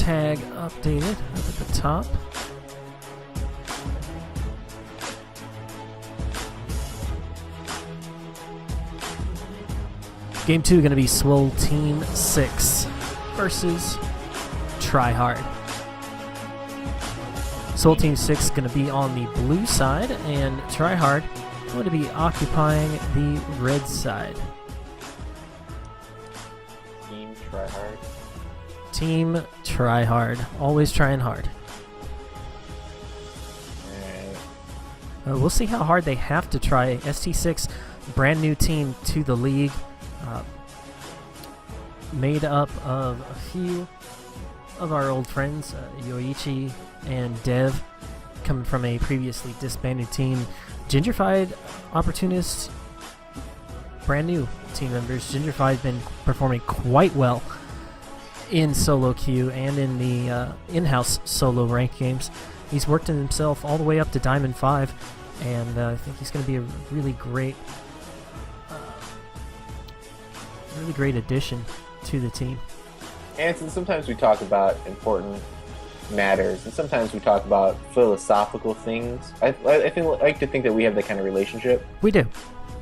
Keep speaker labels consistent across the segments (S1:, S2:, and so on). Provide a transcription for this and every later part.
S1: tag updated up at the top. Game 2 going to be Swole Team 6 versus Tryhard. Swole Team 6 going to be on the blue side, and Tryhard going to be occupying the red side.
S2: Team Tryhard.
S1: Team Tryhard. Always trying hard. We'll see how hard they have to try. ST6, brand new team to the league. Made up of a few of our old friends, Yoichi and Dev, coming from a previously disbanded team. Gingerfied, Opportunist, brand new team members. Gingerfied's been performing quite well in solo queue and in the in-house solo ranked games. He's worked himself all the way up to Diamond 5, and I think he's going to be a really great addition to the team.
S2: And sometimes we talk about important matters, and sometimes we talk about philosophical things. I like to think that we have that kind of relationship.
S1: We do.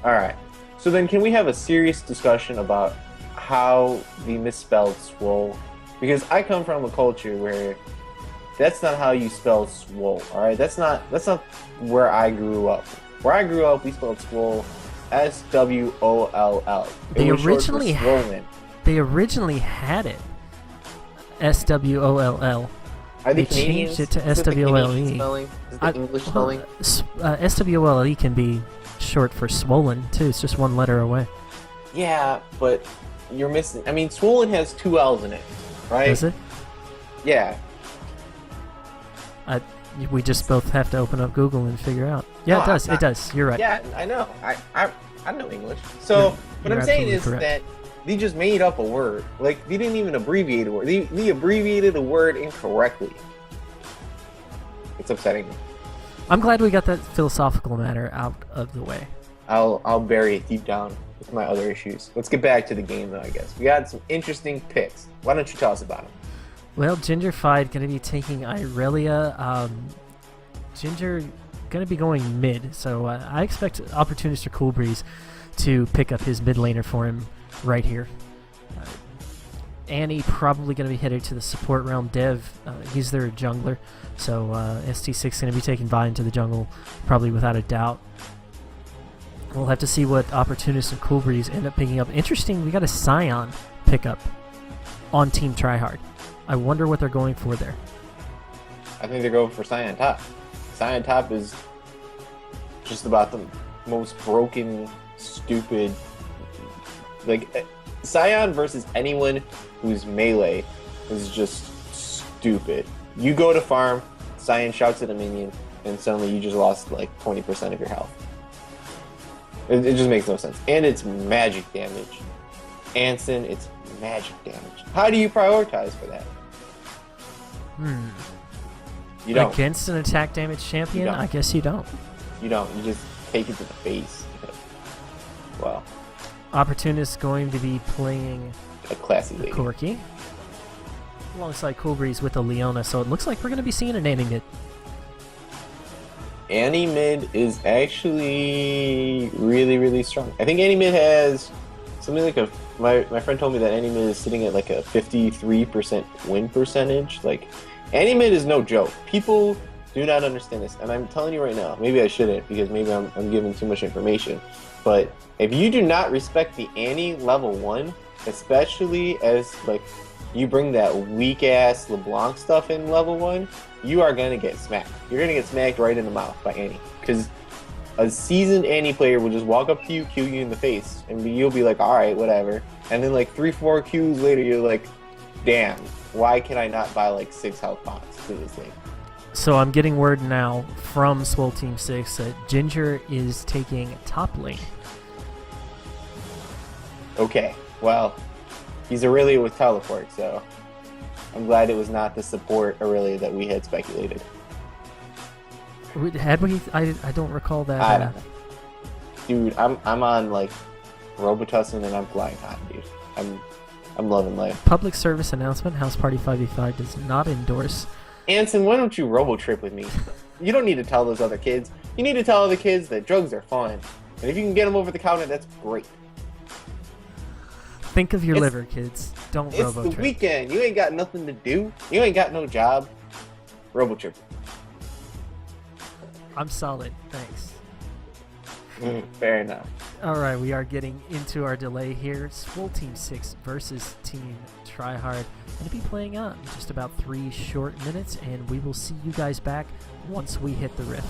S2: All right. So then can we have a serious discussion about how the misspelled Swole? Because I come from a culture where that's not how you spell Swole, all right? That's not where I grew up. Where I grew up, we spelled Swole S-W-O-L-L.
S1: They originally had it S-W-O-L-L. They changed it to S-W-O-L-E.
S2: Is it the English spelling?
S1: S-W-O-L-E can be short for swollen, too. It's just one letter away.
S2: Yeah, but you're missing... I mean, swollen has 2 L's in it, right?
S1: Does it?
S2: Yeah.
S1: We just both have to open up Google and figure out. Yeah, no, it does. It does. You're right.
S2: Yeah, I know. I know English. So what I'm saying is that they just made up a word. Like, they didn't even abbreviate a word. They abbreviated a word incorrectly. It's upsetting me.
S1: I'm glad we got that philosophical matter out of the way.
S2: I'll bury it deep down with my other issues. Let's get back to the game, though, I guess. We got some interesting picks. Why don't you tell us about them?
S1: Well, Gingerfied going to be taking Irelia. Ginger going to be going mid, so I expect Opportunist or Cool Breeze to pick up his mid laner for him right here. Annie probably going to be headed to the support realm. Dev, he's their jungler, so ST6 going to be taking Vi into the jungle, probably without a doubt. We'll have to see what Opportunist and Cool Breeze end up picking up. Interesting, we got a Scion pickup on Team Tryhard. I wonder what they're going for there.
S2: I think they're going for Scion Top. Scion Top is just about the most broken, stupid... Like, Scion versus anyone who's melee is just stupid. You go to farm, Scion shouts at a minion, and suddenly you just lost like 20% of your health. It just makes no sense. And it's magic damage. Ansem, it's magic damage. How do you prioritize for that? You don't.
S1: Against an attack damage champion? I guess you don't.
S2: You don't. You just take it to the face. Well.
S1: Opportunist going to be playing
S2: a classy lady.
S1: Corki alongside Cool Breeze with a Leona, so it looks like we're going to be seeing an Annie mid.
S2: Annie mid is actually really, really strong. I think Annie mid has something like a... My friend told me that Annie mid is sitting at like a 53% win percentage. Like, Annie mid is no joke. People do not understand this, and I'm telling you right now, maybe I shouldn't because maybe I'm giving too much information, but if you do not respect the Annie level 1, especially as like you bring that weak ass LeBlanc stuff in level 1, you are gonna get smacked. You're gonna get smacked right in the mouth by Annie, because a seasoned Annie player will just walk up to you, cue you in the face, and you'll be like, all right, whatever. And then like 3-4 cues later, you're like, damn, why can I not buy like 6 health pots to this thing?
S1: So I'm getting word now from Swole Team 6 that Ginger is taking top lane. Okay,
S2: well, he's Aurelia with teleport, so I'm glad it was not the support Aurelia that we had speculated.
S1: Had we? I don't recall that.
S2: I don't know. Dude, I'm on like Robitussin and I'm flying hot, dude. I'm loving life.
S1: Public service announcement: House Party 5v5 does not endorse.
S2: Anson, why don't you robo trip with me? You don't need to tell those other kids. You need to tell other kids that drugs are fine. And if you can get them over the counter, that's great.
S1: Think of your liver, kids. Don't
S2: It's
S1: robo
S2: the
S1: trip.
S2: weekend. You ain't got nothing to do. You ain't got no job. Robo trip.
S1: I'm solid. Thanks.
S2: Fair enough.
S1: All right, we are getting into our delay here. Swole Team 6 versus Team Tryhard. Going to be playing out in just about 3 short minutes, and we will see you guys back once we hit the rift.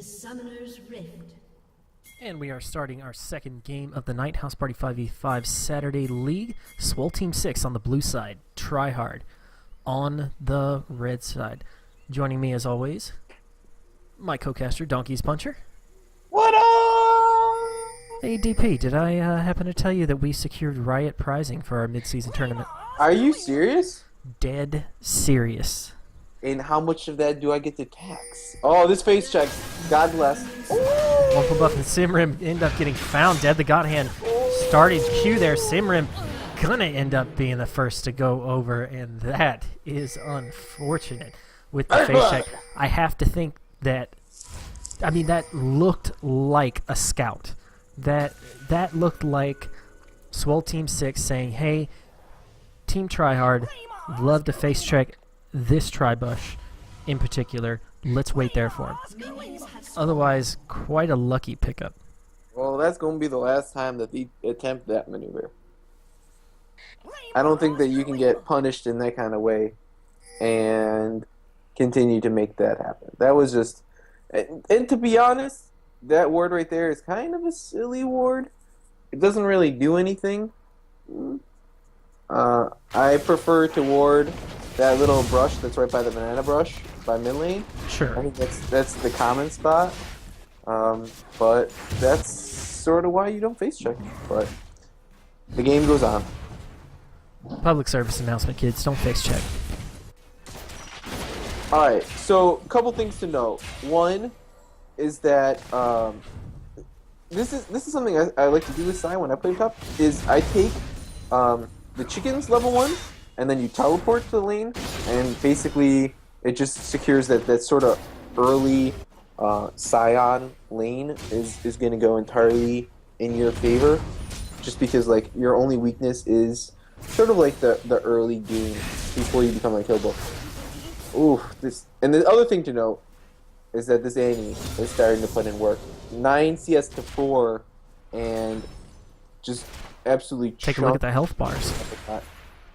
S3: Summoner's Rift.
S1: And we are starting our second game of the night, House Party 5v5 Saturday League. Swole Team 6 on the blue side, Tryhard on the red side. Joining me as always, my co-caster, Donkey's Puncher.
S2: What up?
S1: Hey DP, did I happen to tell you that we secured Riot prizing for our mid-season tournament?
S2: Are you serious?
S1: Dead serious.
S2: And how much of that do I get to tax? Oh, this face check. God bless.
S1: Wumple Buff and Simrim end up getting found dead. The God Hand started Q there. Simrim gonna end up being the first to go over, and that is unfortunate with the face check. I have to think that, I mean, that looked like a scout. That looked like Swole Team 6 saying, hey, Team Tryhard, love to face check this Tribush in particular. Let's wait there for him. Otherwise, quite a lucky pickup.
S2: Well, that's going to be the last time that they attempt that maneuver. I don't think that you can get punished in that kind of way and continue to make that happen. That was just... And to be honest, that ward right there is kind of a silly ward. It doesn't really do anything. I prefer to ward that little brush that's right by the banana brush by mid lane.
S1: Sure.
S2: I think that's the common spot. But that's sort of why you don't face check. But the game goes on.
S1: Public service announcement, kids. Don't face check.
S2: Alright, so a couple things to note. One is that this is something I like to do this side when I play top, is I take the chickens level 1 and then you teleport to the lane, and basically it just secures that sort of early Scion lane is going to go entirely in your favor, just because like your only weakness is sort of like the early game before you become a killable. Ooh, and the other thing to note is that this Annie is starting to put in work. 9 CS to 4, and just absolutely
S1: take a look at the health bars.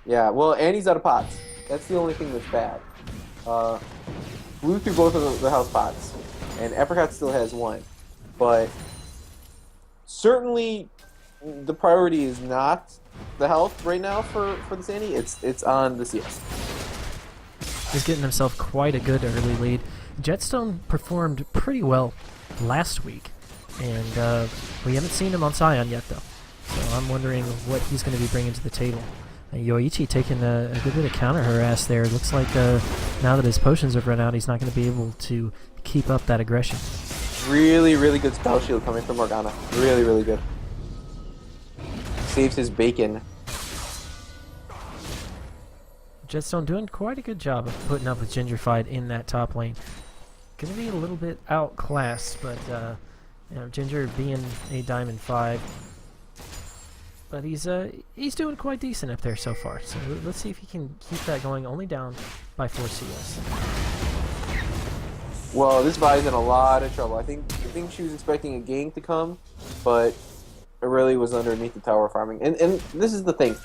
S2: Yeah, well, Annie's out of pots. That's the only thing that's bad. Blew through both of the health pots, and Apricot still has 1. But certainly, the priority is not the health right now for this Annie. It's on the CS.
S1: He's getting himself quite a good early lead. Jetstone performed pretty well last week, and we haven't seen him on Scion yet, though. So I'm wondering what he's going to be bringing to the table. Yoichi taking a good bit of counter harass there. Looks like now that his potions have run out, he's not going to be able to keep up that aggression.
S2: Really, really good spell shield coming from Morgana. Really, really good. Saves his bacon.
S1: Jetstone doing quite a good job of putting up with Gingerfied in that top lane. Going to be a little bit outclassed, but you know, Ginger being a Diamond 5. But he's doing quite decent up there so far. So let's see if he can keep that going. Only down by 4 CS.
S2: Well, this Vi's in a lot of trouble. I think she was expecting a gank to come, but Aurelie was underneath the tower farming. And this is the thing.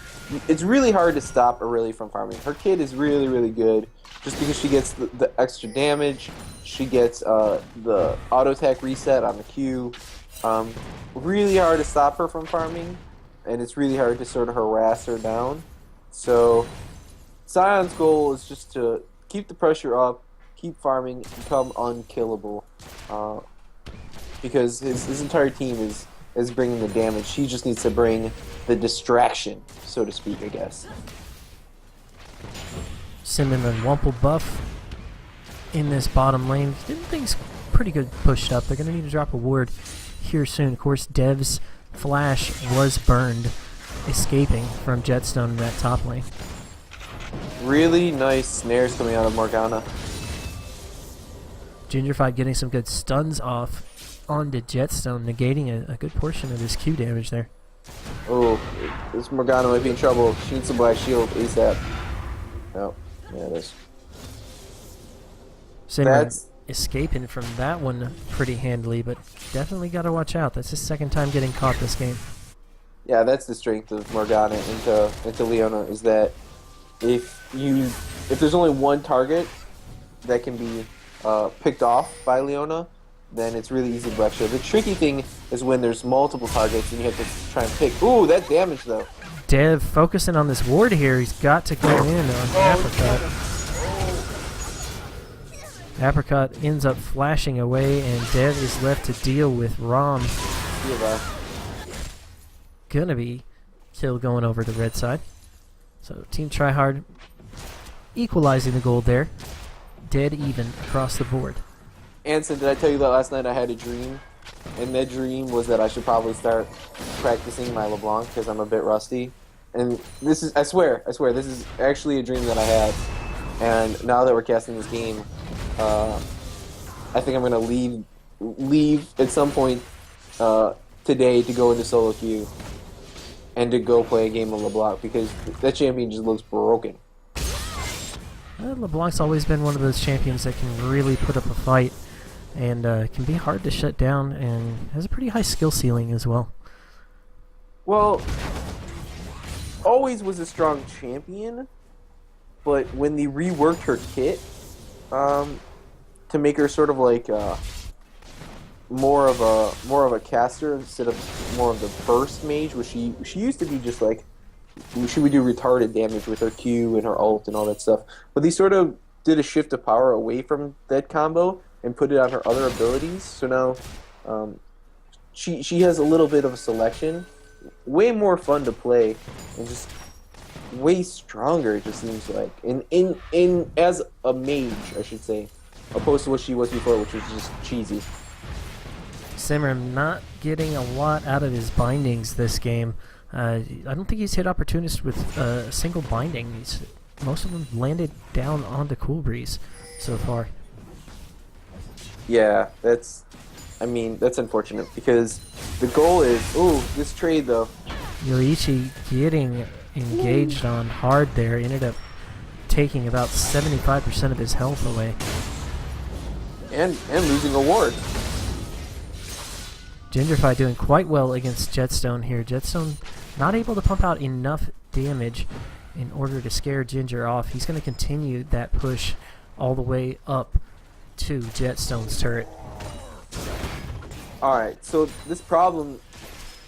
S2: It's really hard to stop Aurelie from farming. Her kit is really, really good just because she gets the extra damage. She gets the auto attack reset on the Q. Really hard to stop her from farming, and it's really hard to sort of harass her down. So Scion's goal is just to keep the pressure up, keep farming, become unkillable, because his entire team is bringing the damage. He just needs to bring the distraction, so to speak, I guess.
S1: Simon and Wumple buff in this bottom lane. Getting things pretty good pushed up. They're going to need to drop a ward here soon. Of course, Dev's flash was burned, escaping from Jetstone in that top lane.
S2: Really nice snares coming out of Morgana.
S1: Gingerfied getting some good stuns off onto Jetstone, negating a good portion of his Q damage there.
S2: Oh, this Morgana might be in trouble. She needs some black shield ASAP. Oh, yeah, it is.
S1: Simran escaping from that one pretty handily, but definitely got to watch out. That's his second time getting caught this game.
S2: Yeah, that's the strength of Morgana into Leona, is that if there's only one target that can be picked off by Leona, then it's really easy to black shield. The tricky thing is when there's multiple targets and you have to try and pick. Ooh, that damage though.
S1: Dev focusing on this ward here. He's got to go in on Apricot. Apricot ends up flashing away, and Dev is left to deal with Rom. Gonna be kill going over to red side. So Team Tryhard equalizing the gold there. Dead even across the board.
S2: Anson, did I tell you that last night I had a dream? And that dream was that I should probably start practicing my LeBlanc because I'm a bit rusty. And this is, I swear, this is actually a dream that I had. And now that we're casting this game, I think I'm going to leave at some point today to go into solo queue and to go play a game of LeBlanc because that champion just looks broken.
S1: LeBlanc's always been one of those champions that can really put up a fight and can be hard to shut down and has a pretty high skill ceiling as well.
S2: Well, always was a strong champion, but when they reworked her kit to make her sort of like more of a caster instead of more of the burst mage, where she used to be just like she would do retarded damage with her Q and her ult and all that stuff. But they sort of did a shift of power away from that combo and put it on her other abilities. So now she has a little bit of a selection, way more fun to play, and just way stronger. It just seems like in as a mage, I should say, opposed to what she was before, which was just cheesy.
S1: Simram not getting a lot out of his bindings this game. I don't think he's hit Opportunist with a single binding. Most of them landed down onto Cool Breeze so far.
S2: Yeah, that's unfortunate because the goal is, this trade though.
S1: Yoichi getting engaged on hard there, ended up taking about 75% of his health away.
S2: And losing a ward.
S1: Gingerfi doing quite well against Jetstone here. Jetstone not able to pump out enough damage in order to scare Ginger off. He's going to continue that push all the way up to Jetstone's turret.
S2: Alright, so this problem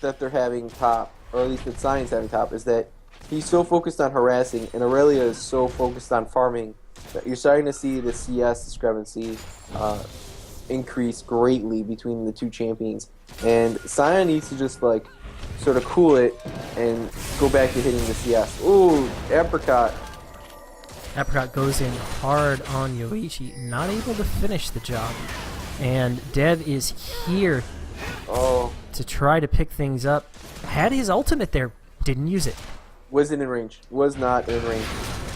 S2: that they're having top, or at least that Science having top, is that he's so focused on harassing and Aurelia is so focused on farming that you're starting to see the CS discrepancy increase greatly between the two champions. And Sion needs to just like sort of cool it and go back to hitting the CS. Ooh, Apricot.
S1: Apricot goes in hard on Yoichi, not able to finish the job. And Dev is here to try to pick things up. Had his ultimate there, didn't use it.
S2: Wasn't in range. Was not in range.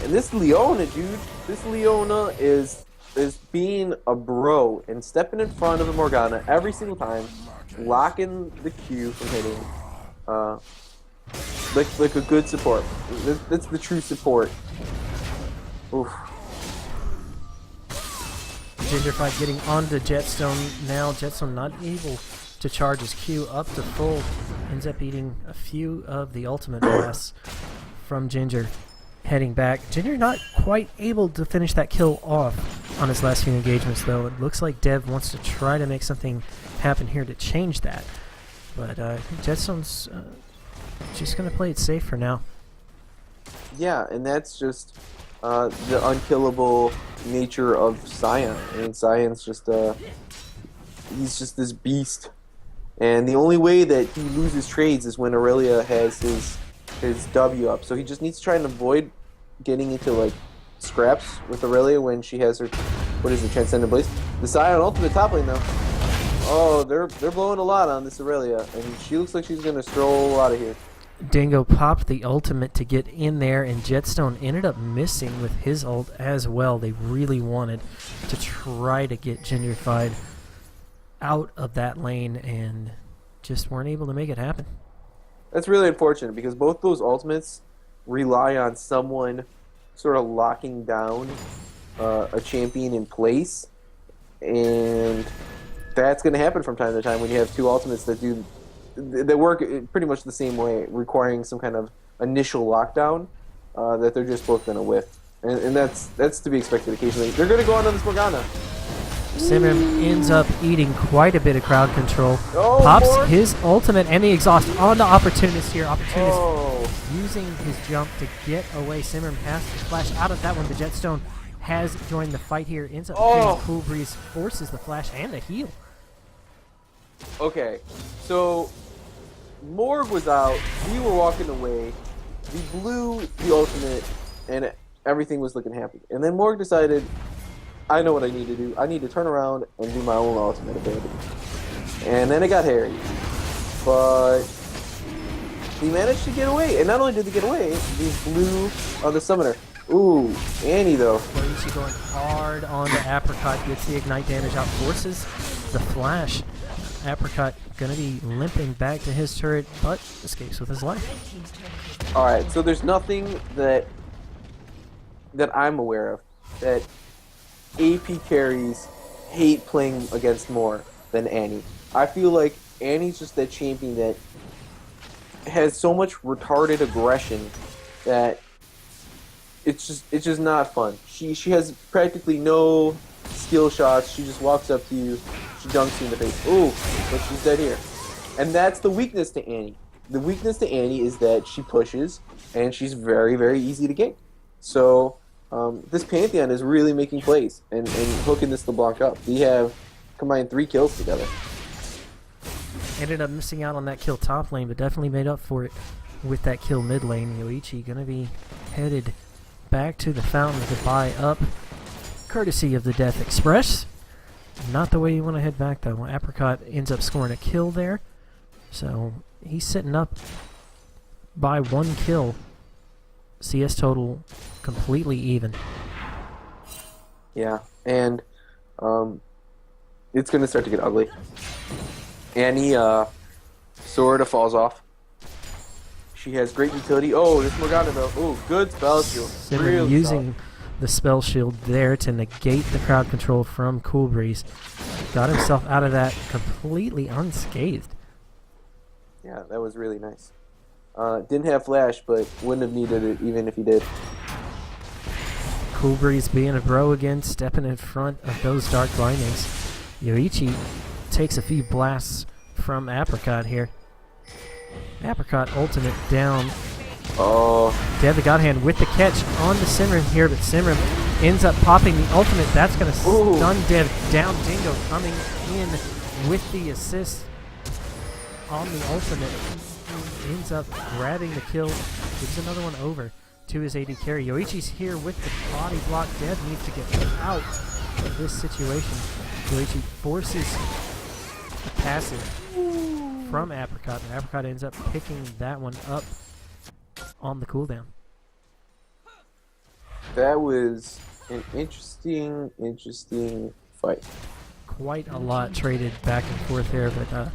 S2: And this Leona, dude, this Leona is being a bro and stepping in front of the Morgana every single time, blocking the Q from hitting. Like a good support. That's the true support. Oof.
S1: Gingerfi getting onto Jetstone now. Jetstone not able to charge his Q up to full. Ends up eating a few of the ultimate blasts from Ginger. Heading back. Ginger not quite able to finish that kill off on his last few engagements though. It looks like Dev wants to try to make something happen here to change that. But I think Jetstone's just going to play it safe for now.
S2: Yeah, and that's just the unkillable nature of Sion. I mean, Sion's just he's just this beast. And the only way that he loses trades is when Aurelia has his W up. So he just needs to try and avoid getting into like scraps with Aurelia when she has her, what is it, Transcendent Blaze. The Sion ultimate top lane though. Oh, they're blowing a lot on this Aurelia, and she looks like she's gonna stroll out of here.
S1: Dingo popped the ultimate to get in there, and Jetstone ended up missing with his ult as well. They really wanted to try to get Gingerfied out of that lane and just weren't able to make it happen.
S2: That's really unfortunate because both those ultimates rely on someone sort of locking down a champion in place, and that's going to happen from time to time when you have two ultimates that work pretty much the same way, requiring some kind of initial lockdown that they're just both going to whiff, and that's to be expected occasionally. They're going to go on this Morgana.
S1: Simran ends up eating quite a bit of crowd control.
S2: Oh,
S1: Pops
S2: Morg.
S1: his ultimate and the exhaust on the Opportunist here. Opportunist
S2: Oh.
S1: using his jump to get away. Simran has to flash out of that one. The Jetstone has joined the fight here. Ends up getting Cool Breeze, forces the flash and the heal.
S3: Okay, so Morg was out. We were walking away. We blew the ultimate, and everything was looking happy. And then Morg decided, I know what I need to do. I need to turn around and do my own ultimate ability. And then it got hairy. But he managed to get away. And not only did he get away, he blew on the summoner. Ooh, Annie though.
S1: Koichi going hard on the Apricot, gets the ignite damage out, forces the flash. Apricot gonna be limping back to his turret, but escapes with his life.
S3: Alright, so there's nothing that I'm aware of that AP carries hate playing against more than Annie. I feel like Annie's just that champion that has so much retarded aggression that it's just not fun. She has practically no skill shots. She just walks up to you, she dunks you in the face. Ooh, but she's dead here. And that's the weakness to Annie. The weakness to Annie is that she pushes, and she's very, very easy to gank. So this Pantheon is really making plays and hooking this LeBlanc up. We have combined 3 kills together.
S1: Ended up missing out on that kill top lane, but definitely made up for it with that kill mid lane. Yoichi gonna be headed back to the fountain to buy up, courtesy of the Death Express. Not the way you want to head back though. Apricot ends up scoring a kill there, so he's sitting up by 1 kill. CS total completely even.
S3: Yeah, and it's going to start to get ugly. Annie sort of falls off. She has great utility. Oh, this Morgana though. Oh, good spell shield.
S1: Simran
S3: Really
S1: using the spell shield there to negate the crowd control from Cool Breeze. Got himself out of that completely unscathed.
S3: Yeah, that was really nice. Didn't have flash, but wouldn't have needed it even if he did.
S1: Cool Breeze being a bro again, stepping in front of those dark bindings. Yoichi takes a few blasts from Apricot here. Apricot ultimate down.
S3: Oh,
S1: Dev the God Hand with the catch on the Simran here, but Simran ends up popping the ultimate. That's going to stun Dev down. Dingo coming in with the assist on the ultimate. Ends up grabbing the kill. Gives another one over to his AD carry. Yoichi's here with the body block. Dev needs to get out of this situation. Yoichi forces a passive from Apricot, and Apricot ends up picking that one up on the cooldown.
S3: that was an interesting fight.
S1: Quite a lot traded back and forth there, but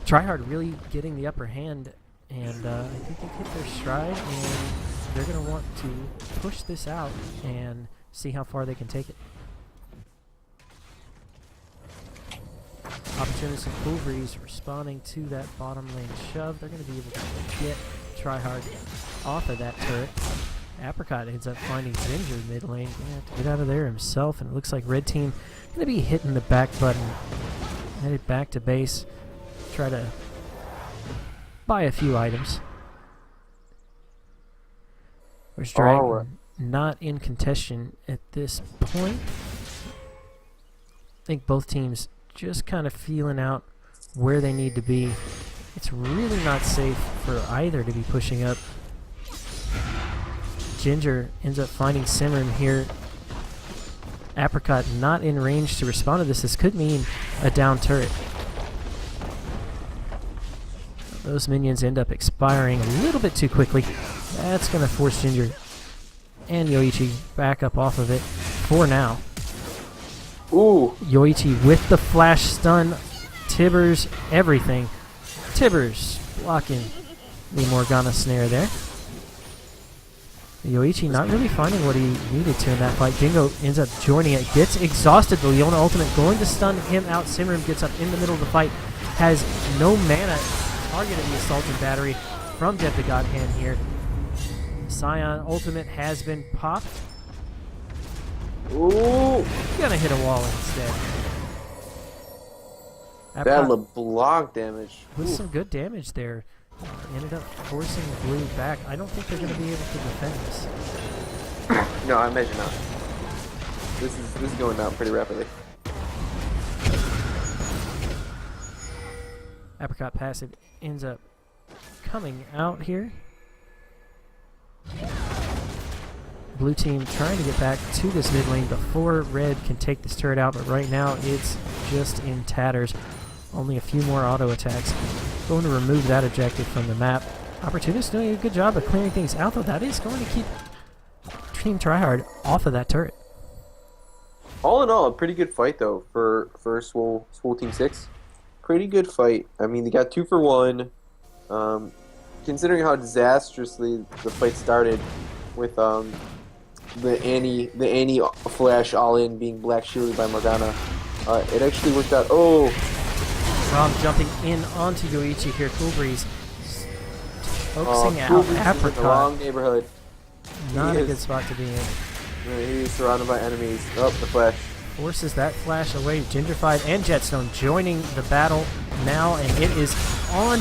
S1: Tryhard really getting the upper hand, and I think they've hit their stride, and they're going to want to push this out and see how far they can take it. Opportunist and Cool Breeze responding to that bottom lane shove. They're going to be able to get Tryhard off of that turret. Apricot ends up finding Ginger mid lane. Gonna have to get out of there himself, and it looks like Red Team going to be hitting the back button. Headed back to base. Try to buy a few items. Where's Dragon not in contention at this point. I think both teams just kind of feeling out where they need to be. It's really not safe for either to be pushing up. Ginger ends up finding Simran here. Apricot not in range to respond to this. This could mean a down turret. Those minions end up expiring a little bit too quickly. That's going to force Ginger and Yoichi back up off of it for now.
S3: Ooh.
S1: Yoichi with the flash stun. Tibbers, everything. Tibbers blocking the Morgana snare there. Yoichi not really finding what he needed to in that fight. Dingo ends up joining it. Gets exhausted. The Leona ultimate going to stun him out. Simran gets up in the middle of the fight. Has no mana. Targeted the Assaulting Battery from Death the God Hand here. Scion ultimate has been popped.
S3: Ooh.
S1: Gonna hit a wall instead.
S3: That
S1: Apricot
S3: LeBlanc damage.
S1: with
S3: Oof.
S1: some good damage there. Ended up forcing Blue back. I don't think they're going to be able to defend this.
S3: No, I imagine not. This is going down pretty rapidly.
S1: Apricot passive ends up coming out here. Blue team trying to get back to this mid lane before red can take this turret out, but right now it's just in tatters. Only a few more auto attacks. Going to remove that objective from the map. Opportunist doing a good job of clearing things out, though. That is going to keep Team Tryhard off of that turret.
S3: All in all, a pretty good fight though for Swole Team 6. Pretty good fight. I mean, they got 2 for 1. Considering how disastrously the fight started with the Annie flash all in being black shielded by Morgana, it actually worked out. Oh,
S1: Rom jumping in onto Yoichi here. Cool Breeze focusing
S3: Cool
S1: out
S3: Breeze is in the
S1: Apricot.
S3: wrong neighborhood.
S1: Not
S3: He
S1: a
S3: is.
S1: good spot to be in.
S3: He's surrounded by enemies. Oh, the flash.
S1: Forces that flash away. Gingerfied and Jetstone joining the battle now, and it is on.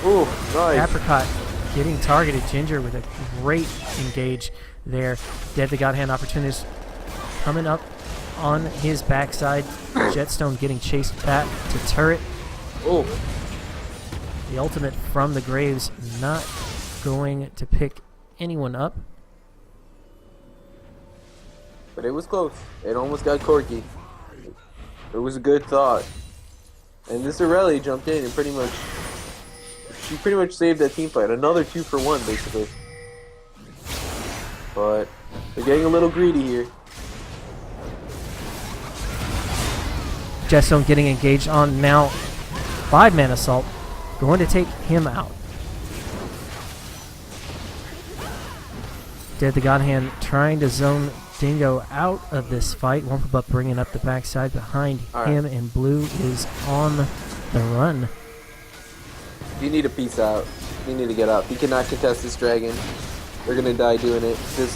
S3: Ooh, nice.
S1: Apricot getting targeted. Ginger with a great engage there. Dead the God Hand Opportunist coming up on his backside. Jetstone getting chased back to turret.
S3: Oh,
S1: The ultimate from the graves not going to pick anyone up.
S3: but it was close. It almost got Corky. It was a good thought. And this Aurelie jumped in and pretty much saved that team fight. Another 2 for 1 basically. But they're getting a little greedy here.
S1: Jetstone getting engaged on now. 5-man assault. Going to take him out. Dead the God Hand trying to zone Dingo out of this fight. Wumplebuck bringing up the backside behind him, and Blue is on the run.
S3: You need to peace out. You need to get up. He cannot contest this dragon. They're gonna die doing it. This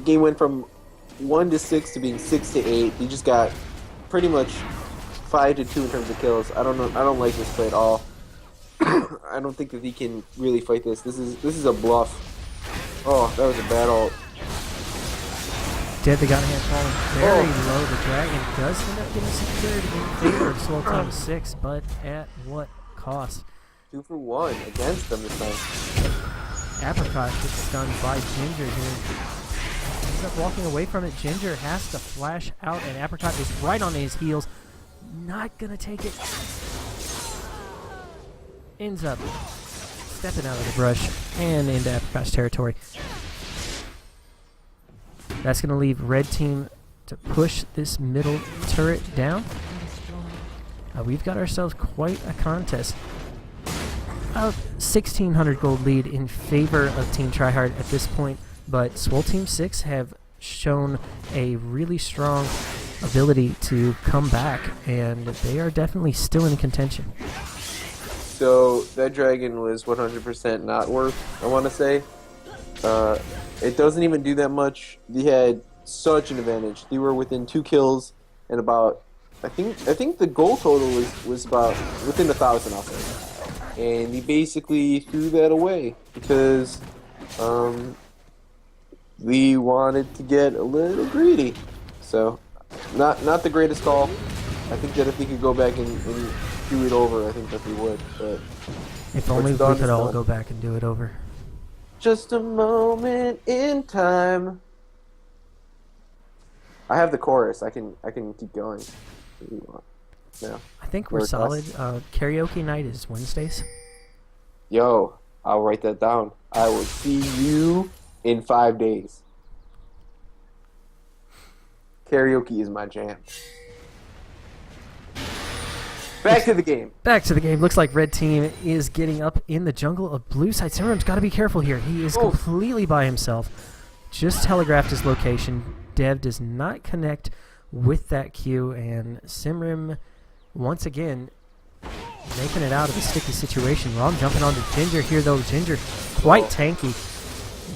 S3: game went from 1 to 6 to being 6 to 8. He just got pretty much 5 to 2 in terms of kills. I don't know. I don't like this play at all. I don't think that he can really fight this. This is a bluff. Oh, that was a bad ult.
S1: Dead the God Hand falling very low. The dragon does end up getting secured in favor of Swole Team 6, but at what cost?
S3: 2 for 1 against them this time.
S1: Apricot gets stunned by Ginger here. Ends up walking away from it. Ginger has to flash out, and Apricot is right on his heels. Not gonna take it. Ends up stepping out of the brush and into Apricot's territory. That's gonna leave red team to push this middle turret down. We've got ourselves quite a contest. About 1,600 gold lead in favor of Team Tryhard at this point, but Swole Team 6 have shown a really strong ability to come back, and they are definitely still in contention.
S3: So that dragon was 100% not worth, I want to say. It doesn't even do that much. They had such an advantage. They were within 2 kills and about, I think the goal total was about within 1,000, I'll say. And he basically threw that away because we wanted to get a little greedy. So not the greatest call. I think that if we could go back and do it over, I think that we would. But
S1: If only we
S3: done
S1: could
S3: is
S1: all
S3: done.
S1: go back and do it over.
S3: Just a moment in time. I have the chorus. I can keep going if you want. No.
S1: I think we're
S3: Request.
S1: solid. Karaoke night is Wednesdays.
S3: Yo, I'll write that down. I will see you in 5 days. Karaoke is my jam. Back to the game.
S1: Back to the game. Looks like red team is getting up in the jungle of blue side. Simran's got to be careful here. He is completely by himself. Just telegraphed his location. Dev does not connect with that Q, and Simrim once again making it out of a sticky situation. Rom jumping onto Ginger here, though. Ginger quite tanky.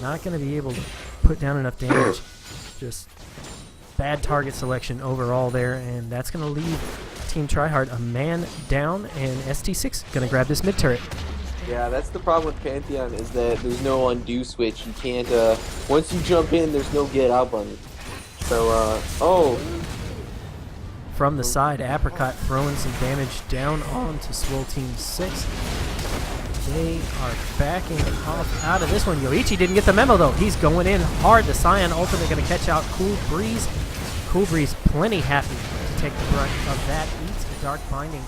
S1: Not going to be able to put down enough damage. Just bad target selection overall there, and that's going to leave Team Tryhard a man down, and ST6 going to grab this mid turret.
S3: Yeah, that's the problem with Pantheon, is that there's no undo switch. You can't, once you jump in, there's no get out button. So,
S1: From the side, Apricot throwing some damage down onto Swole Team 6. They are backing off out of this one. Yoichi didn't get the memo, though. He's going in hard. The Scion ultimate going to catch out Cool Breeze. Cool Breeze plenty happy to take the brunt of that. Eats a Dark Binding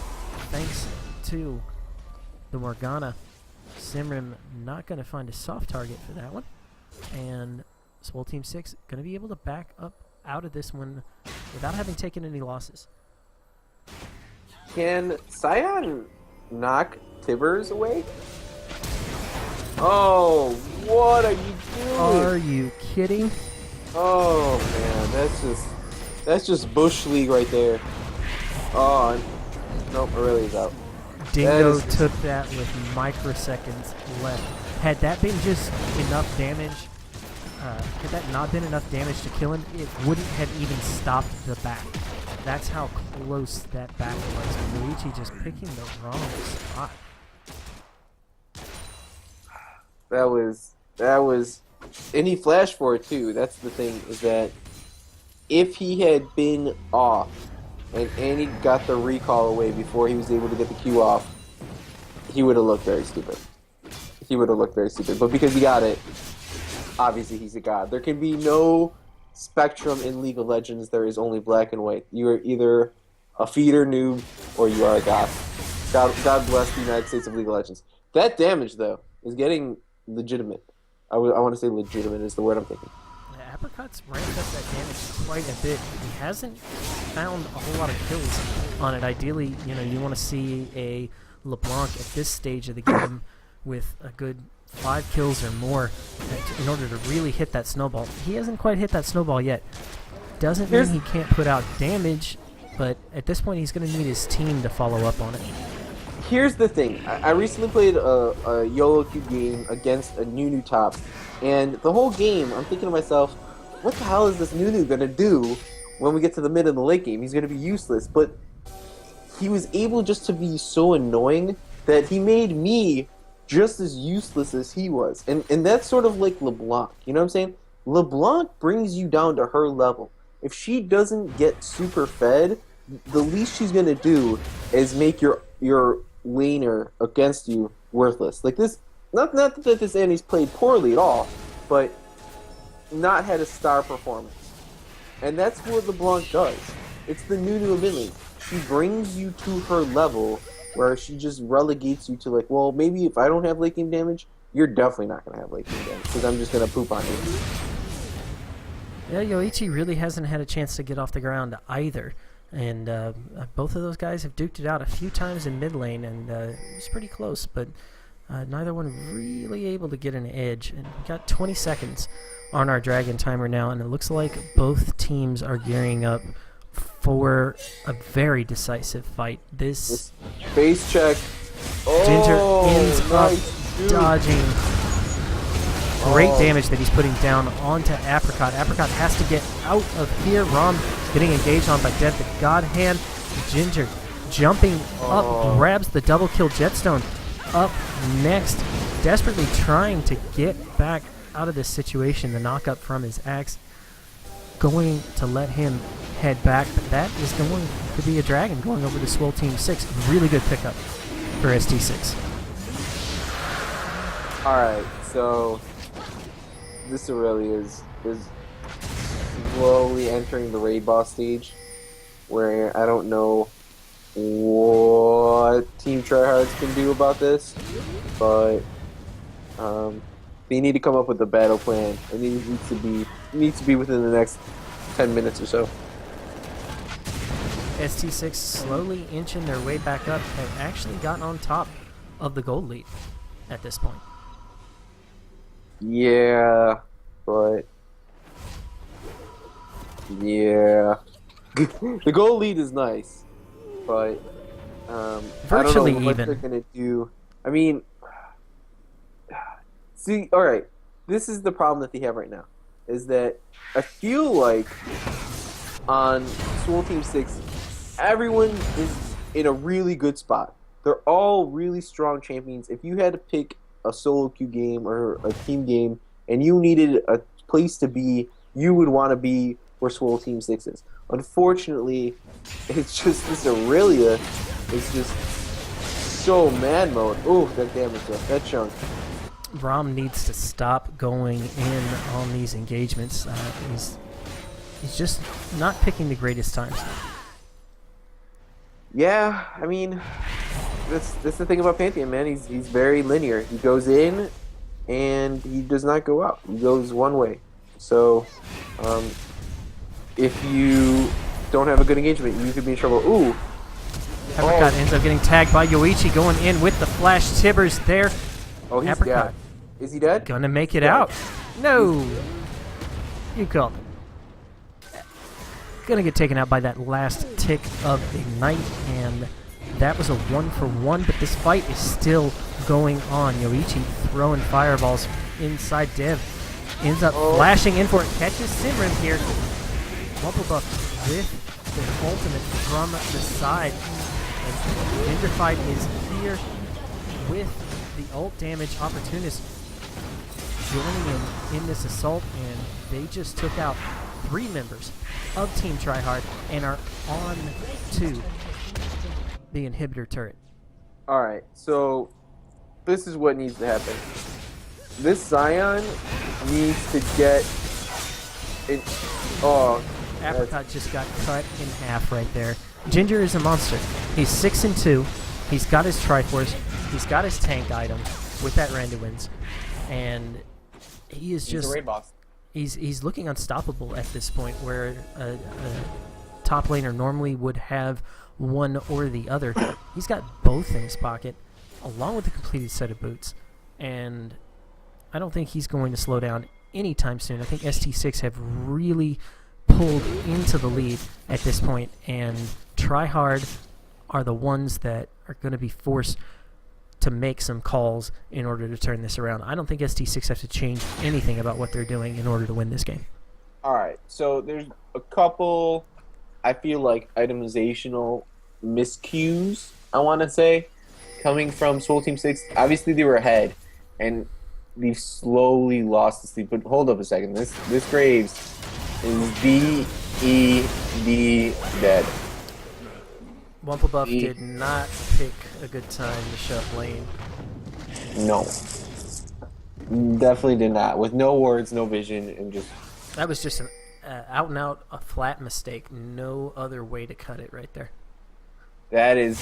S1: thanks to the Morgana. Simrim not going to find a soft target for that one. And Swole Team 6 going to be able to back up out of this one without having taken any losses.
S3: can Scion knock Tibbers away? Oh, what are you doing?
S1: Are you kidding?
S3: Oh man, that's just Bush League right there. Oh, nope, Aurelia's out.
S1: Dingo took that with microseconds left. Had that been just enough damage, had that not been enough damage to kill him, it wouldn't have even stopped the back. That's how close that back was. Luigi just picking the wrong spot.
S3: That was, and he flashed for it too. That's the thing, is that if he had been off and Annie got the recall away before he was able to get the Q off, he would have looked very stupid. But because he got it, obviously he's a god. There can be no spectrum in League of Legends. There is only black and white. You are either a feeder noob or you are a god. God bless the United States of League of Legends. That damage, though, is getting legitimate. I want to say legitimate is the word I'm thinking.
S1: Yeah, Apricot's ramped up that damage quite a bit. He hasn't found a whole lot of kills on it. Ideally, you want to see a LeBlanc at this stage of the game with a good 5 kills or more in order to really hit that snowball. He hasn't quite hit that snowball yet. Doesn't mean he can't put out damage, but at this point he's going to need his team to follow up on it.
S3: Here's the thing. I recently played a YOLO Cube game against a Nunu top, and the whole game I'm thinking to myself, what the hell is this Nunu going to do when we get to the mid and the late game? He's going to be useless, but he was able just to be so annoying that he made me just as useless as he was. And that's sort of like LeBlanc, you know what I'm saying? LeBlanc brings you down to her level. If she doesn't get super fed, the least she's going to do is make your laner against you worthless. Like this, not that this Annie's played poorly at all, but not had a star performance. And that's what LeBlanc does. It's the Nunu of mid lane. She brings you to her level where she just relegates you to like, well, maybe if I don't have late game damage, you're definitely not going to have late game damage because I'm just going to poop on you.
S1: Yeah, Yoichi really hasn't had a chance to get off the ground either. And both of those guys have duked it out a few times in mid lane, and it was pretty close, but neither one really able to get an edge. And we got 20 seconds on our Dragon timer now, and it looks like both teams are gearing up for a very decisive fight. This
S3: face check.
S1: Ginger ends
S3: nice,
S1: up dodging. Great damage that he's putting down onto Apricot. Apricot has to get out of here. Rom getting engaged on by Death the God Hand. Ginger jumping up, grabs the double kill. Jetstone up next, desperately trying to get back out of this situation. The knockup from his axe going to let him head back, but that is going to be a dragon going over to Swole Team 6. Really good pickup for ST6.
S3: Alright, so this Aurelia is slowly entering the raid boss stage, where I don't know what Team Tryhards can do about this, but they need to come up with a battle plan, and it needs to be within the next 10 minutes or so.
S1: ST6 slowly inching their way back up, have actually gotten on top of the gold lead at this point.
S3: Yeah, but yeah, the goal lead is nice, but
S1: virtually
S3: I don't know what
S1: even.
S3: they're gonna do. I mean, see, all right, this is the problem that they have right now, is that I feel like on Swole Team 6, everyone is in a really good spot. They're all really strong champions. If you had to pick a solo queue game or a team game and you needed a place to be, you would want to be where Swole Team 6 is. Unfortunately, it's just this Aurelia is just so man mode. Ooh, that damage though. That chunk.
S1: Rom needs to stop going in on these engagements. He's just not picking the greatest times.
S3: Yeah, I mean, that's the thing about Pantheon, man. He's very linear. He goes in, and he does not go out. He goes one way. So, if you don't have a good engagement, you could be in trouble. Ooh.
S1: Apricot ends up getting tagged by Yoichi, going in with the flash tibbers there.
S3: Oh, he's
S1: Apricot
S3: dead. Is he dead?
S1: gonna make it out. No! You called it. Gonna get taken out by that last tick of Ignite, and that was a 1-for-1, but this fight is still going on. Yoichi throwing fireballs inside Dev. Ends up flashing in for it. Catches Simran here. Bubblebuff with the ultimate from the side. And Gentrified is here with the ult damage opportunist joining in this assault, and they just took out 3 members of Team Tryhard and are on to the inhibitor turret.
S3: Alright, so this is what needs to happen. This Zion needs to get it. Oh,
S1: Apricot just got cut in half right there. Ginger is a monster. He's 6-2. He's got his Triforce. He's got his tank item with that Randuin's, and he is just.
S2: He's a raid boss.
S1: He's looking unstoppable at this point, where a top laner normally would have one or the other. He's got both in his pocket, along with a completed set of boots, and I don't think he's going to slow down anytime soon. I think ST6 have really pulled into the lead at this point, and Tryhard are the ones that are going to be forced to make some calls in order to turn this around. I don't think ST6 have to change anything about what they're doing in order to win this game.
S2: Alright, so there's a couple, I feel like, itemizational miscues, I want to say, coming from Swole Team 6. Obviously they were ahead, and they've slowly lost the sleep. But hold up a second, this Graves is D-E-D dead.
S1: Wumplebuff did not pick a good time to shut lane.
S2: No. Definitely did not. With no words, no vision, and just...
S1: That was just an out-and-out a flat mistake. No other way to cut it right there.
S2: That is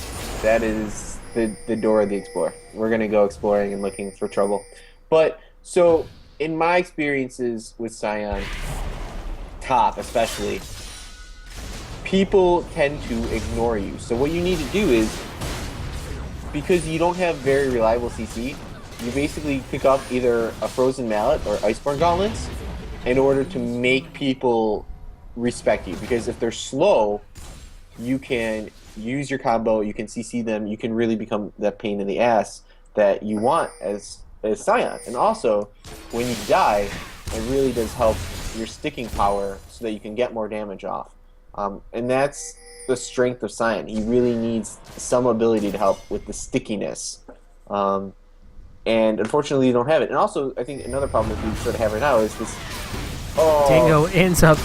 S2: the door of the explorer. We're going to go exploring and looking for trouble. But, so, in my experiences with Scion, top especially, people tend to ignore you. So what you need to do is, because you don't have very reliable CC, you basically pick up either a Frozen Mallet or Iceborne Gauntlets in order to make people respect you. Because if they're slow, you can use your combo, you can CC them, you can really become that pain in the ass that you want as Scion. And also, when you die, it really does help your sticking power so that you can get more damage off. And that's the strength of Scion. He really needs some ability to help with the stickiness. And unfortunately, you don't have it. And also, I think another problem that we sort of have right now is this... Oh,
S1: Dingo ends up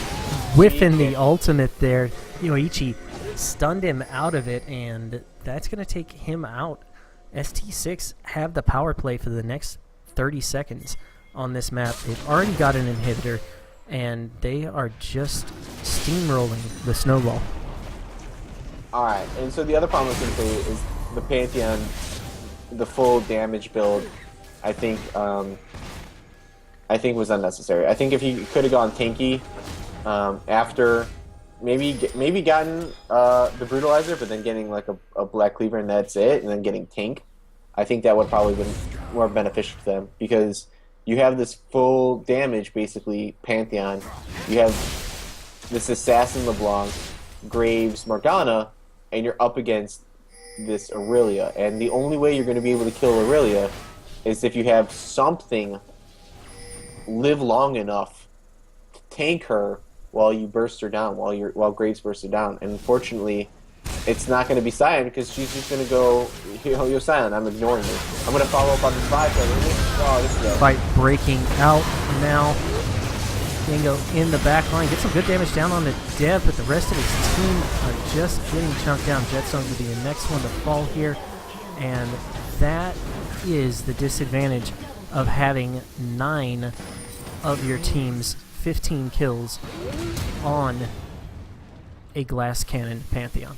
S1: whiffing the ultimate there. Yoichi stunned him out of it, and that's going to take him out. ST6 have the power play for the next 30 seconds on this map. They've already got an inhibitor, and they are just steamrolling the snowball.
S2: Alright, and so the other problem I was going to say is the Pantheon, the full damage build, I think was unnecessary. I think if he could have gone tanky after maybe gotten the Brutalizer, but then getting like a Black Cleaver and that's it, and then getting tank, I think that would probably been more beneficial to them, because you have this full damage, basically, Pantheon. You have this Assassin LeBlanc, Graves, Morgana, and you're up against this Aurelia. And the only way you're going to be able to kill Aurelia is if you have something live long enough to tank her while you burst her down, while Graves bursts her down. And unfortunately, it's not going to be Cyan because she's just going to go, you're Cyan, I'm ignoring you. I'm going to follow up on this 5. Oh, this is
S1: Fight breaking out now. Dingo in the back line. Get some good damage down on the Dev, but the rest of his team are just getting chunked down. Jetstone will be the next one to fall here. And that is the disadvantage of having 9 of your team's 15 kills on a glass cannon Pantheon.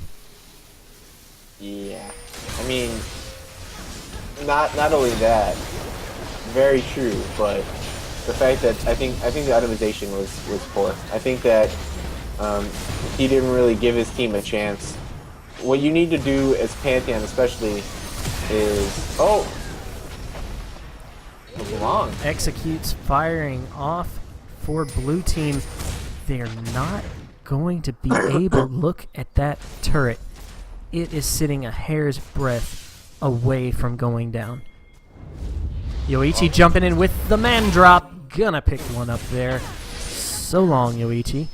S2: Yeah. I mean, not only that, very true, but the fact that I think the itemization was poor. I think that he didn't really give his team a chance. What you need to do as Pantheon especially is long.
S1: Executes firing off for blue team. They're not going to be able, look at that turret. It is sitting a hair's breadth away from going down. Yoichi jumping in with the man drop. Gonna pick one up there. So long, Yoichi.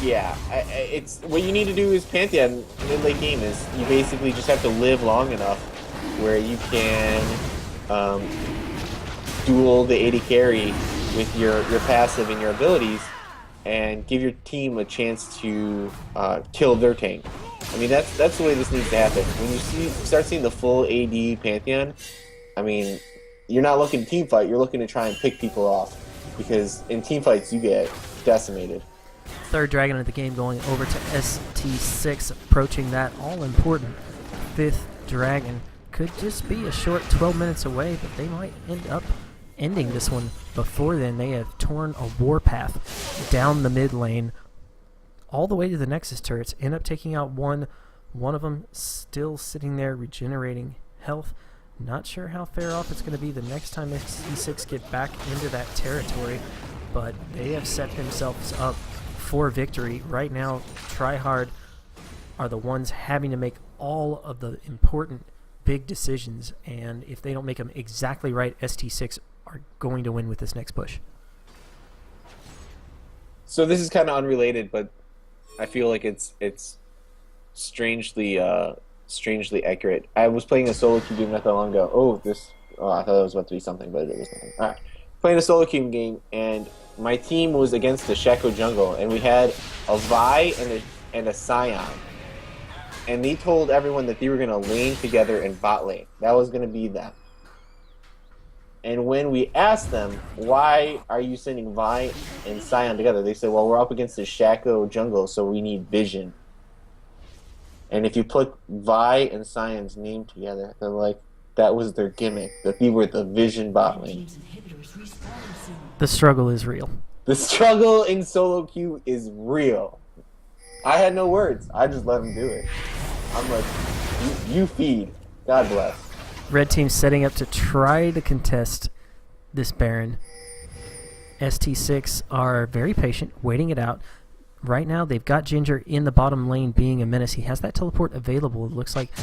S2: Yeah, it's what you need to do is Pantheon mid-late game is you basically just have to live long enough where you can duel the AD carry with your passive and your abilities and give your team a chance to kill their tank. I mean, that's the way this needs to happen. When you start seeing the full AD Pantheon, I mean, you're not looking to team fight, you're looking to try and pick people off. Because in team fights, you get decimated.
S1: Third dragon of the game going over to ST6, approaching that all-important 5th dragon. Could just be a short 12 minutes away, but they might end up ending this one before then. They have torn a warpath down the mid lane all the way to the Nexus turrets, end up taking out one of them still sitting there regenerating health. Not sure how fair off it's going to be the next time ST6 get back into that territory, but they have set themselves up for victory. Right now, Tryhard are the ones having to make all of the important big decisions, and if they don't make them exactly right, ST6 are going to win with this next push.
S2: So this is kind of unrelated, but I feel like it's strangely accurate. I was playing a solo queue game not that long ago. I thought it was about to be something, but it was nothing. All right, playing a solo queue game, and my team was against the Shaco jungle, and we had a Vi and a Scion. And they told everyone that they were going to lane together in bot lane. That was going to be them. And when we asked them, why are you sending Vi and Scion together? They said, well, we're up against the Shaco jungle, so we need vision. And if you put Vi and Scion's name together, they're like, that was their gimmick, that we were the vision bot lane.
S1: The struggle is real.
S2: The struggle in solo queue is real. I had no words. I just let them do it. I'm like, you feed. God bless.
S1: Red team setting up to try to contest this Baron. ST6 are very patient, waiting it out. Right now, they've got Ginger in the bottom lane being a menace. He has that teleport available. It looks like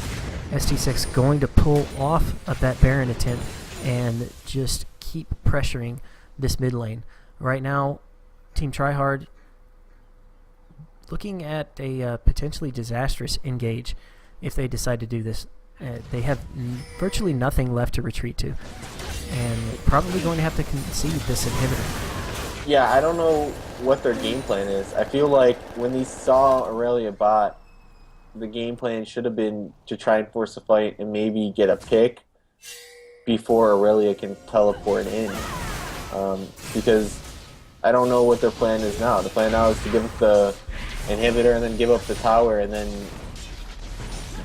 S1: ST6 going to pull off of that Baron attempt and just keep pressuring this mid lane. Right now, Team Tryhard looking at a potentially disastrous engage if they decide to do this. They have virtually nothing left to retreat to, and probably going to have to concede this inhibitor.
S2: Yeah, I don't know what their game plan is. I feel like when they saw Aurelia bot, the game plan should have been to try and force a fight and maybe get a pick before Aurelia can teleport in. Because I don't know what their plan is now. The plan now is to give up the inhibitor and then give up the tower and then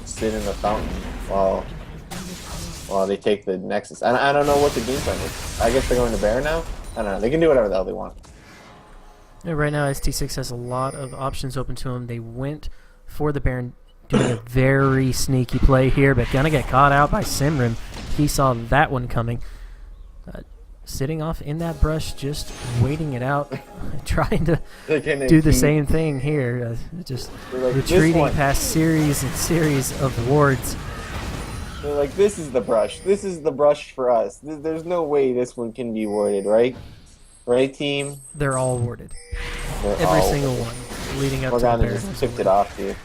S2: sit in the fountain while they take the Nexus. I don't know what the game plan is. I guess they're going to Baron now? I don't know. They can do whatever the hell they want.
S1: Yeah, right now, ST6 has a lot of options open to them. They went for the Baron, doing a very sneaky play here, but gonna get caught out by Simran. He saw that one coming. Sitting off in that brush, just waiting it out, trying to do the same thing here. Just like retreating past series and series of wards.
S2: They're like, this is the brush. This is the brush for us. There's no way this one can be warded, right? Right team.
S1: They're all warded.
S2: They're
S1: Every
S2: all
S1: single one leading up to the
S2: Morgana
S1: Baron.
S2: just picked it off, dude.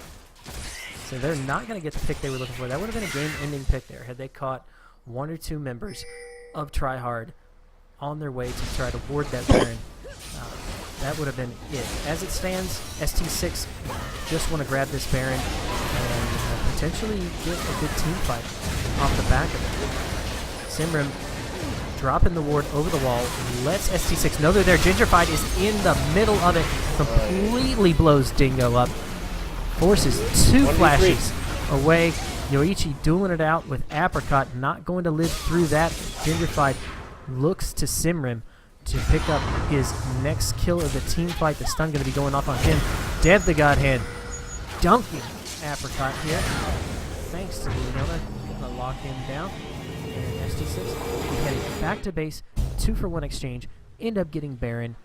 S1: So they're not going to get the pick they were looking for. That would have been a game-ending pick there had they caught one or two members of Tryhard on their way to try to ward that Baron. That would have been it. As it stands, ST6 just want to grab this Baron and potentially get a good team fight off the back of it. Simrim dropping the ward over the wall, lets ST6 know they're there. Gingerfied is in the middle of it, completely blows Dingo up, forces two flashes away. Yoichi dueling it out with Apricot, not going to live through that. Gingerfied looks to Simrim to pick up his next kill of the team fight. The stun going to be going off on him. Dev the Godhead dunking Apricot here. Thanks to Leonona, going to lock him down. And ST6 heading back to base, 2-for-1 exchange, end up getting Baron.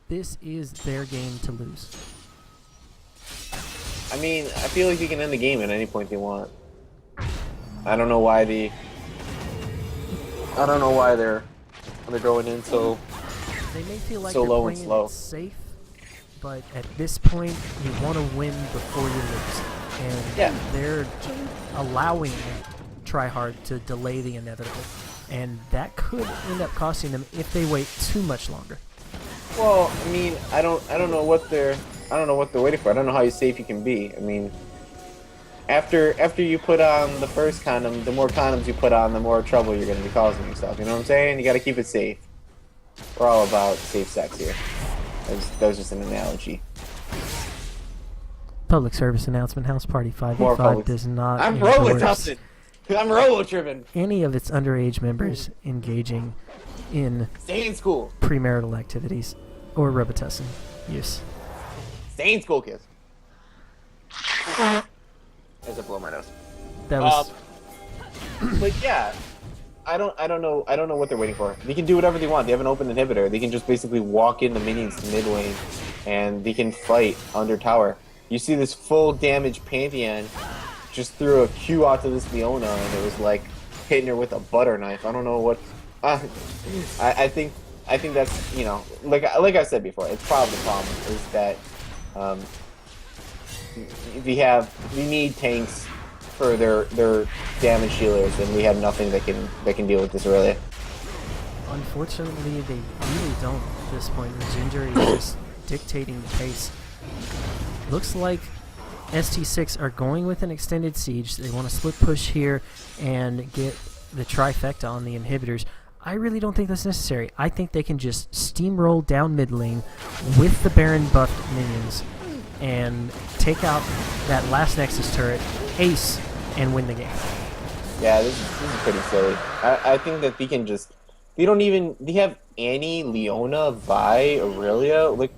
S1: This is their game to lose.
S2: I mean, I feel like they can end the game at any point they want. I don't know why they're going in so
S1: They may feel like
S2: so
S1: they're
S2: low and
S1: playing
S2: slow.
S1: it safe, but at this point, you want to win before you lose. And
S2: Yeah.
S1: they're allowing Tryhard to delay the inevitable. And that could end up costing them if they wait too much longer.
S2: Well, I mean, I don't know what they're waiting for. I don't know how safe you can be. I mean, after you put on the first condom, the more condoms you put on, the more trouble you're going to be causing yourself. You know what I'm saying? You got to keep it safe. We're all about safe sex here. That was just an analogy.
S1: Public service announcement: House Party
S2: More
S1: 5v5
S2: public-
S1: does not
S2: I'm
S1: endorse
S2: robo-tussing. I'm robo-tripping.
S1: any of its underage members engaging in
S2: Stay in school.
S1: premarital activities or Robitussin use.
S2: Stay in school, kids. As I blow my nose.
S1: That was
S2: But yeah, I don't know what they're waiting for. They can do whatever they want. They have an open inhibitor. They can just basically walk in the minions to mid lane, and they can fight under tower. You see this full damage Pantheon just threw a Q out to this Leona, and it was like hitting her with a butter knife. I don't know what. I think that's, you know, like I said before, it's probably the problem is that we need tanks for their damage healers, and we have nothing that can deal with this early.
S1: Unfortunately, they really don't at this point. The Ginger is just dictating the pace. Looks like ST6 are going with an extended siege. They want to split push here and get the trifecta on the inhibitors. I really don't think that's necessary. I think they can just steamroll down mid lane with the Baron buffed minions and take out that last Nexus turret, ace, and win the game.
S2: Yeah, this is pretty silly. I think that they have Annie, Leona, Vi, Aurelia. Like,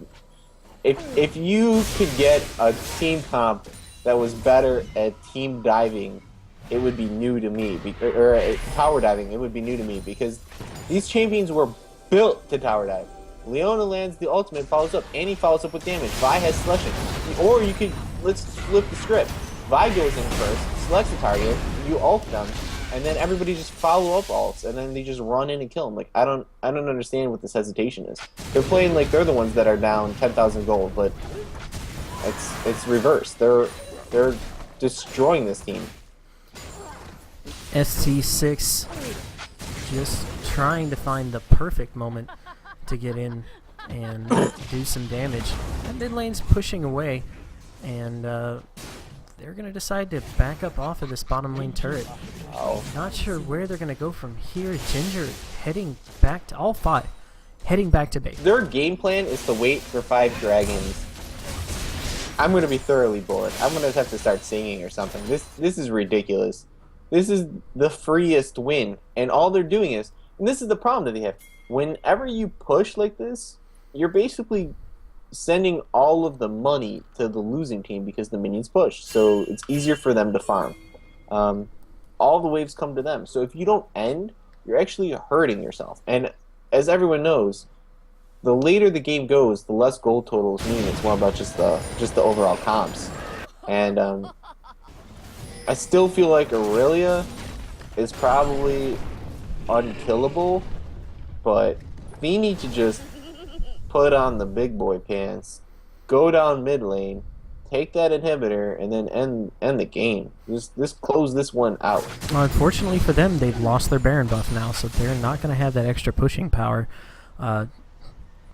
S2: if you could get a team comp that was better at team diving, it would be new to me. Or tower diving, it would be new to me, because these champions were built to tower dive. Leona lands the ultimate, follows up. Annie follows up with damage. Vi has slashing. Or you could, let's flip the script. Vi goes in first, selects the target, you ult them, and then everybody just follow up ults, and then they just run in and kill them. Like, I don't understand what this hesitation is. They're playing like they're the ones that are down 10,000 gold, but it's reversed. They're destroying this team.
S1: ST6 just trying to find the perfect moment to get in and do some damage. And mid lane's pushing away, and they're going to decide to back up off of this bottom lane turret.
S2: Oh.
S1: Not sure where they're going to go from here. Ginger heading back to all five, heading back to base.
S2: Their game plan is to wait for 5 dragons. I'm going to be thoroughly bored. I'm going to have to start singing or something. This is ridiculous. This is the freest win, and all they're doing is, and this is the problem that they have. Whenever you push like this, you're basically sending all of the money to the losing team because the minions push, so it's easier for them to farm. All the waves come to them, so if you don't end, you're actually hurting yourself. And as everyone knows, the later the game goes, the less gold totals mean. It's more about just the overall comps. And I still feel like Aurelia is probably unkillable, but they need to just put on the big boy pants, go down mid lane, take that inhibitor, and then end the game. Just close this one out.
S1: Well, unfortunately for them, they've lost their Baron buff now, so they're not going to have that extra pushing power.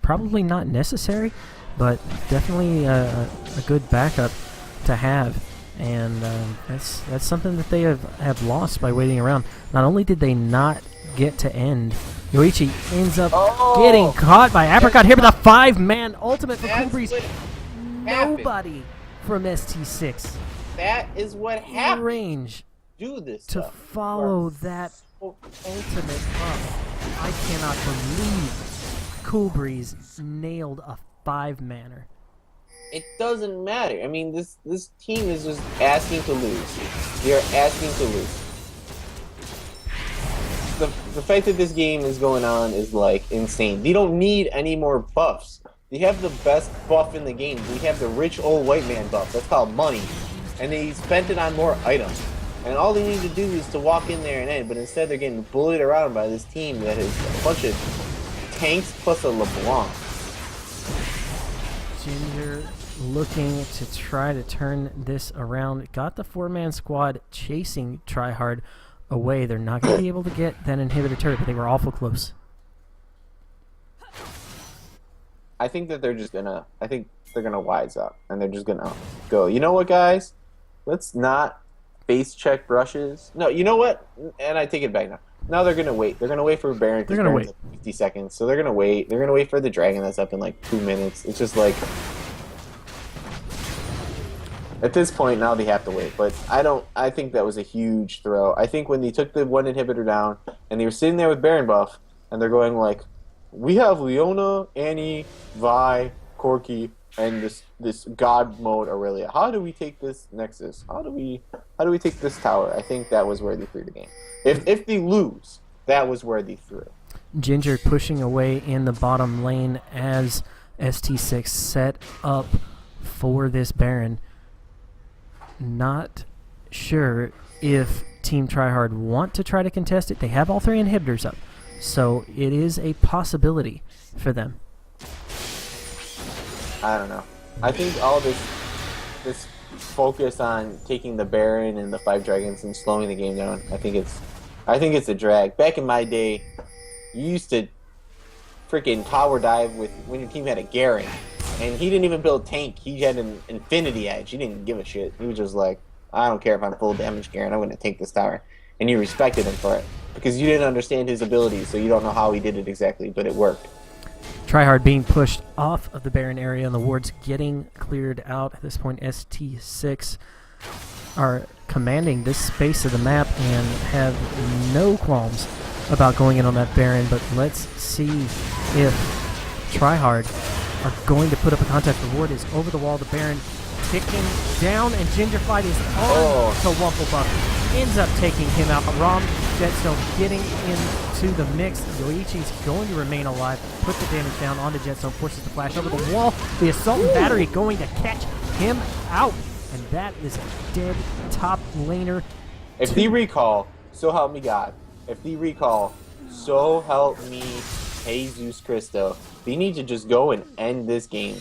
S1: Probably not necessary, but definitely a good backup to have. And that's something that they have lost by waiting around. Not only did they not get to end, Yoichi ends up getting caught by Apricot here with a 5-man ultimate for Cool Breeze. Nobody from ST6
S2: That is what happened.
S1: range
S2: Do this
S1: to
S2: stuff.
S1: follow that ultimate up. I cannot believe Cool Breeze nailed a 5-manner.
S2: It doesn't matter. I mean, this team is just asking to lose. They're asking to lose. The fact that this game is going on is like insane. They don't need any more buffs. They have the best buff in the game. They have the rich old white man buff. That's called money. And they spent it on more items. And all they need to do is to walk in there and end. But instead they're getting bullied around by this team that is a bunch of tanks plus a LeBlanc.
S1: Ginger looking to try to turn this around. Got the 4-man squad chasing Tryhard away. They're not going to be able to get that inhibitor turret, but they were awful close.
S2: I think that they're gonna wise up and they're just gonna go, you know what, guys? Let's not face check brushes. No, you know what? And I take it back now. Now they're gonna wait. They're gonna wait for Baron.
S1: They're gonna wait.
S2: Like 50 seconds. So they're gonna wait. They're gonna wait for the dragon that's up in like 2 minutes. It's just like at this point now they have to wait. But I think that was a huge throw. I think when they took the one inhibitor down and they were sitting there with Baron buff and they're going like, we have Leona, Annie, Vi, Corki, and this God mode Aurelia. How do we take this Nexus? How do we take this tower? I think that was where they threw the game. If they lose, that was where they threw.
S1: Ginger pushing away in the bottom lane as ST6 set up for this Baron. Not sure if Team Tryhard want to try to contest it. They have all 3 inhibitors up, so it is a possibility for them.
S2: I don't know. I think all this focus on taking the Baron and the 5 dragons and slowing the game down, I think it's a drag. Back in my day, you used to freaking power dive with when your team had a Garen, and he didn't even build tank. He had an Infinity Edge. He didn't give a shit. He was just like, I don't care if I'm full damage Garen. I'm going to take this tower. And you respected him for it because you didn't understand his abilities, so you don't know how he did it exactly, but it worked.
S1: Tryhard being pushed off of the Baron area and the wards getting cleared out. At this point, ST6 are commanding this space of the map and have no qualms about going in on that Baron, but let's see if Tryhard are going to put up a contest. The ward is over the wall. The Baron ticking down, and Gingerfied is on to Wumplebuff. Ends up taking him out. Rom Jetstone getting into the mix. Yoichi's going to remain alive. Put the damage down onto Jetstone. Forces the flash over the wall. The Assault and Battery going to catch him out. And that is a dead top laner.
S2: If they recall, so help me God. If they recall, so help me Jesus Cristo. They need to just go and end this game.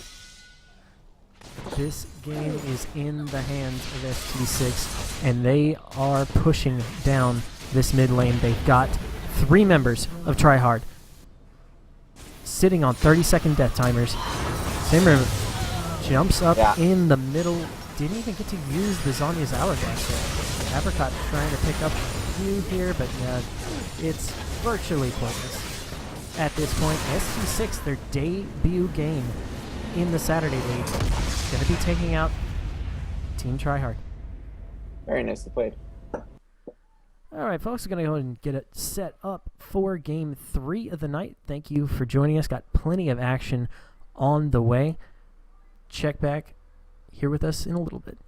S1: This game is in the hands of ST6, and they are pushing down this mid lane. They've got 3 members of Tryhard sitting on 30-second death timers. Simmer jumps up in the middle. Didn't even get to use the Zhonya's Hourglass there. Apricot trying to pick up a few here, but it's virtually pointless. At this point, ST6, their debut game in the Saturday League, going to be taking out Team Tryhard.
S2: Very nicely played.
S1: Alright, folks, we're going to go ahead and get it set up for Game 3 of the night. Thank you for joining us. Got plenty of action on the way. Check back here with us in a little bit.